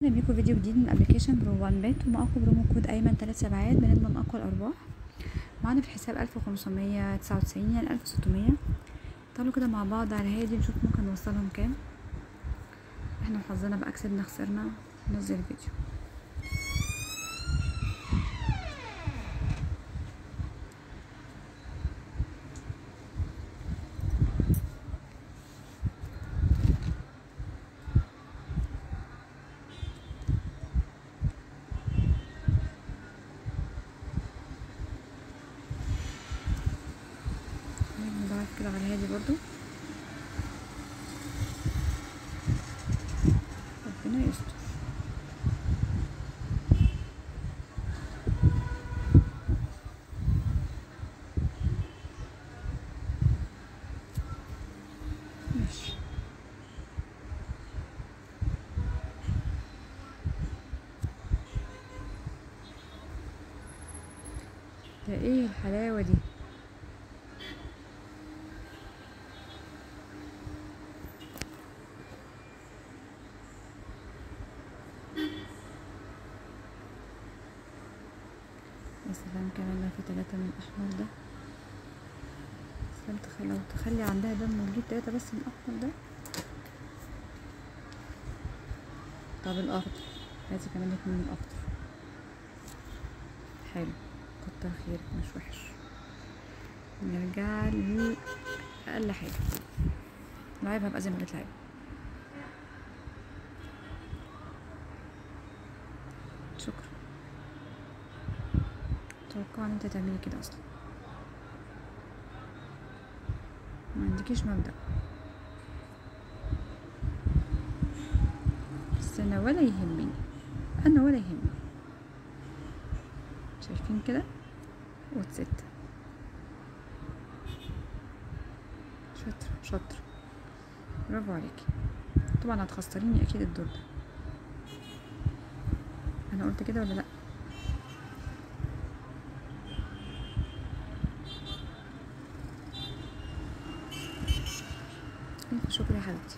اهلا بيكم فيديو جديد من ابلكيشن برو 1 بت، ومعاكم برومو كود ايمن 3 سبعات بنضمن اقوى الارباح. معانا في الحساب 1599 يعني 1600. تعالوا كده مع بعض على هادي نشوف ممكن نوصلهم كام. احنا وحظنا بقى كسبنا خسرنا. ننزل الفيديو. نضغط كده على هادي برضو. ربنا يستر. ماشي. ده ايه الحلاوة دي؟ يا سلام، كمان في 3 من الاحمر ده. سلام، لو تخلي عندها دم ونجيب 3 بس من الاحمر ده. طب الاخضر، هاتي كمان 2 من الاخضر. حلو، كتر خيرك، مش وحش. نرجع لأقل حاجة. لعيب هبقى زي ما قلت لعيب. شكرا. متوقعة ان انت تعملي كده اصلا. ما عندكيش مبدأ. بس انا ولا يهمني، انا ولا يهمني. شايفين كده؟ وت6. شاطرة شاطرة، برافو عليكي. طبعا هتخسريني اكيد الدور ده. انا قلت كده ولا لا؟ الف شكر يا حبيبتي.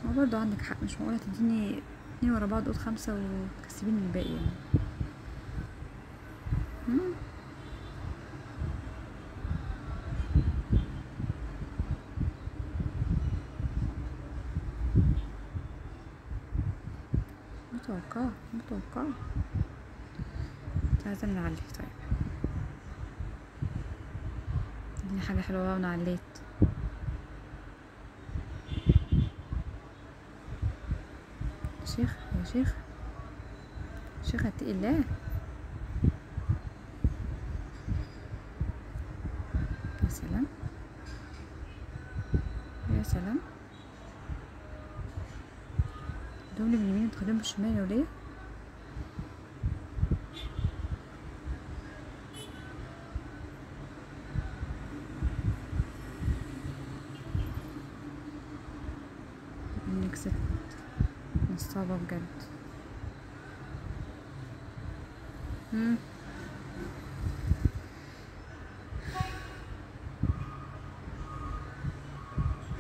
هو برضه عندك حق، مش معقولة تديني 2 ورا بعض قول 5 وتكسبيني الباقي يعني. متوقعة. عايزة نعلي. طيب دي حاجة حلوة بقى ونعليت. يا شيخ اتقي الله. يا سلام. دول باليمين وتخليهم بالشمال يا وليه. انك ست نصابة بجد.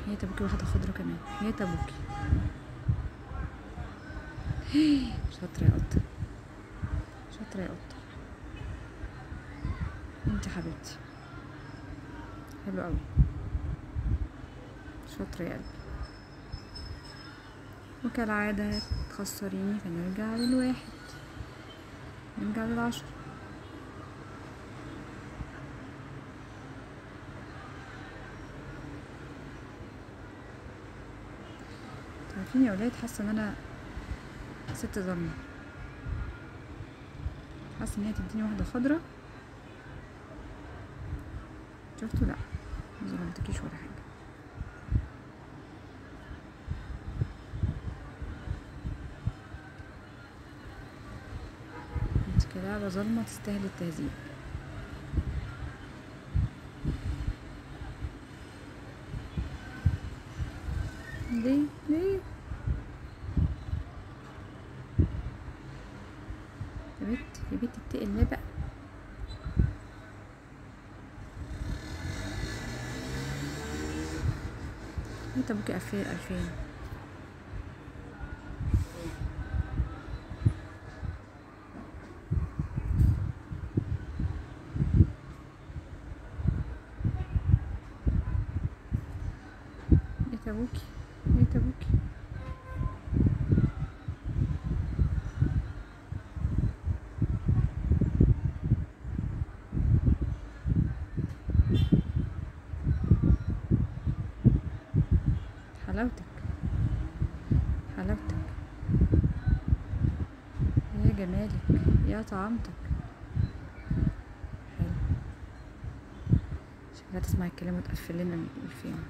هي ابوكي واحدة خضرا كمان، هي ابوكي. شاطرة يا قطة، شاطرة يا قطة. انت حبيبتي، حلو قوي. شاطرة يا قلبي. وكالعادة تخسريني، فنرجع للواحد، نرجع لل10. عارفين يا ولاد، حاسة ان انا ست ظلمة. حاسة ان هي تديني واحدة خضرا. شفتوا؟ لا مظلمتكيش ولا حاجة. انت كلاعبة ظلمة تستاهل التهذيب. ليه يا بنت اتقي الله بقى. انت ابوكي 2000. ابوكي ابوكي. حلاوتك حلاوتك يا جمالك يا طعامتك. حلو، شكلها تسمع الكلام وتقفل لنا الفيلم.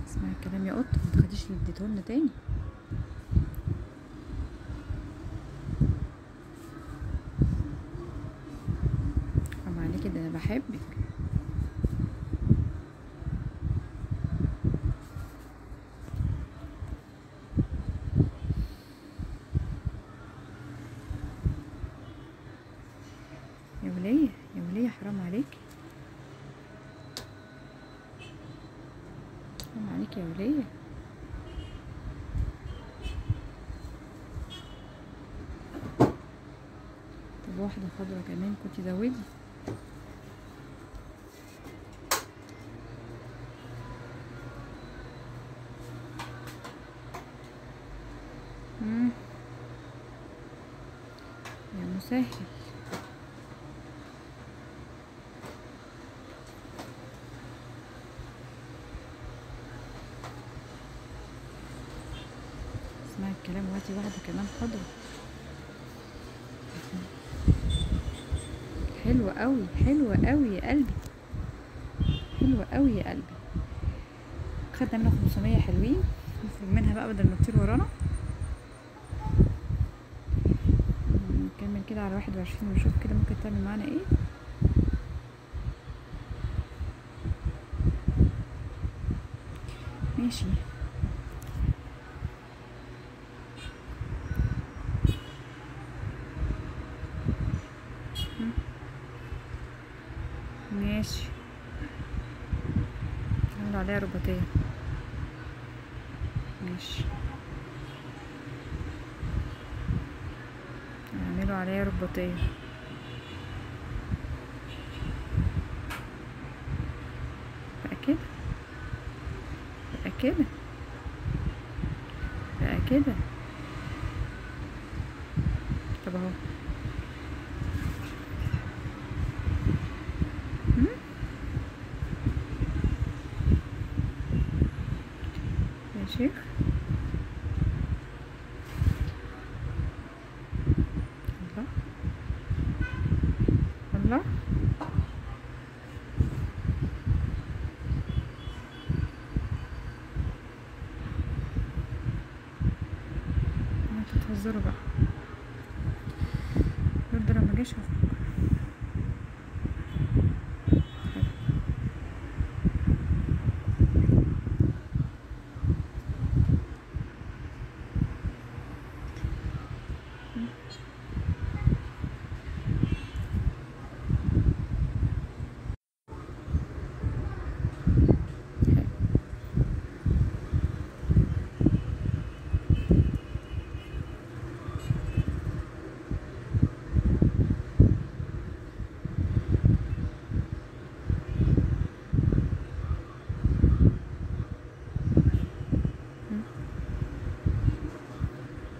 اسمعي الكلام يا قطة، متاخديش اللي اديتهولنا تاني. حرام عليكي، ده انا بحبك. يا ولية يا ولية، حرام عليكي، حرام عليكي يا ولية. طب واحدة خضرا كمان كنتي زودي. يا مسهل. اسمعي الكلام وهاتي واحدة كمان خضرا. حلوة قوي حلوة قوي يا قلبي، حلوة قوي يا قلبي. خدنا منها 500 حلوين، نخرج منها بقى بدل ما تطير ورانا. نكمل كده على 21 ونشوف كده ممكن تعمل معانا ايه. ماشي. ماشي، نعمل عليها رباطية. ماشي، نعمله عليها رباطية. بقى كده بقى كده بقى كده. طب اهو. يا شيخ الله الله. انتوا تهزروا بقى، الدور ما جاش هخرج.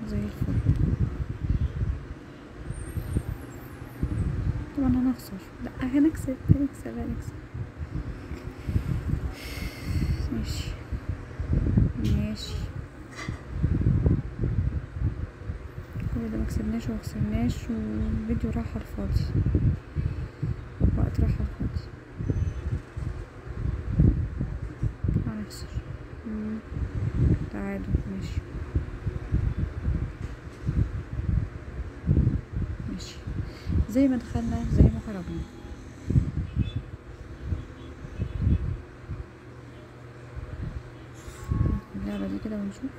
زي الفل. طبعا هنخسر، لا هنكسب هنكسب هنكسب. ماشي ماشي. كل ده مكسبناش ومخسرناش، والفيديو راح على الفاضي، وقت راح على الفاضي. هنخسر. تعادل. ماشي ماشي، زي ما دخلنا زي ما خرجنا. اللعبة دي كده ونشوف.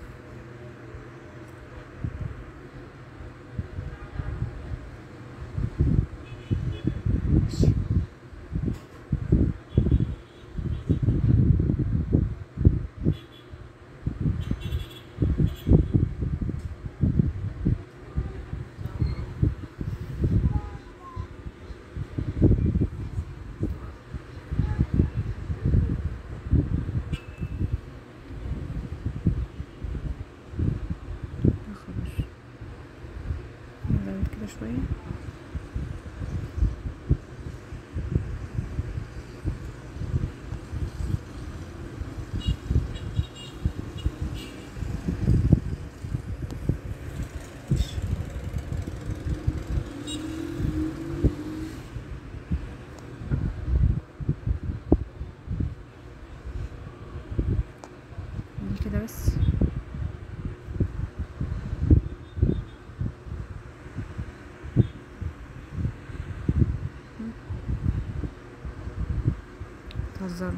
ماشي. يا خبر، نزود كده شوية. كده بس. بتهزروا.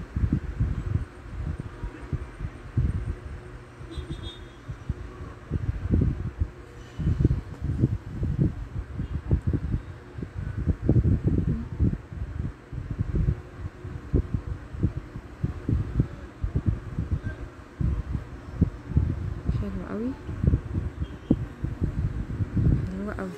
حلو قوي، حلوة قوي.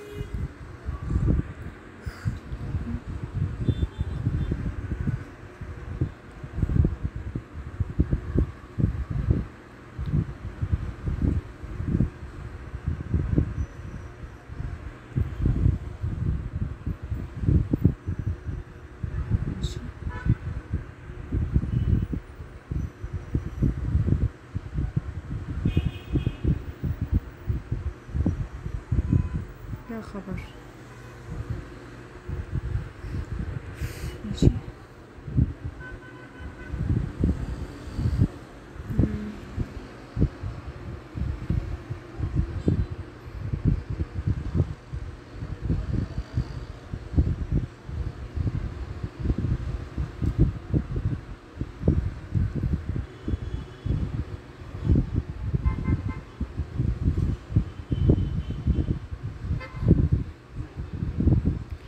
ماشي. يا خبر. ماشي.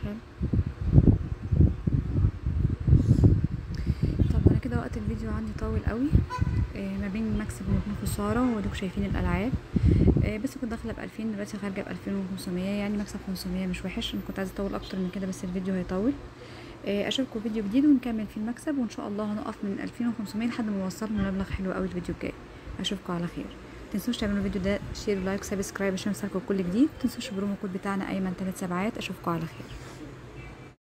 حلو. طب انا كده وقت الفيديو عندي طول قوي، ما بين مكسب وما خساره، ودوك شايفين الالعاب. بس كنت داخله ب2000، دلوقتي خارجه ب2500، يعني مكسب 500 مش وحش. انا كنت عايزه اطول اكتر من كده بس الفيديو هيطول. اشوفكم فيديو جديد ونكمل في المكسب، وان شاء الله هنقف من 2500 لحد ما نوصل مبلغ حلو قوي الفيديو الجاي. اشوفكم على خير. متنسوش تعملوا الفيديو ده شير ولايك وسبسكرايب عشان يوصلكم كل جديد. متنسوش البرومو كود بتاعنا ايمن 3 سبعات. اشوفكم على خير.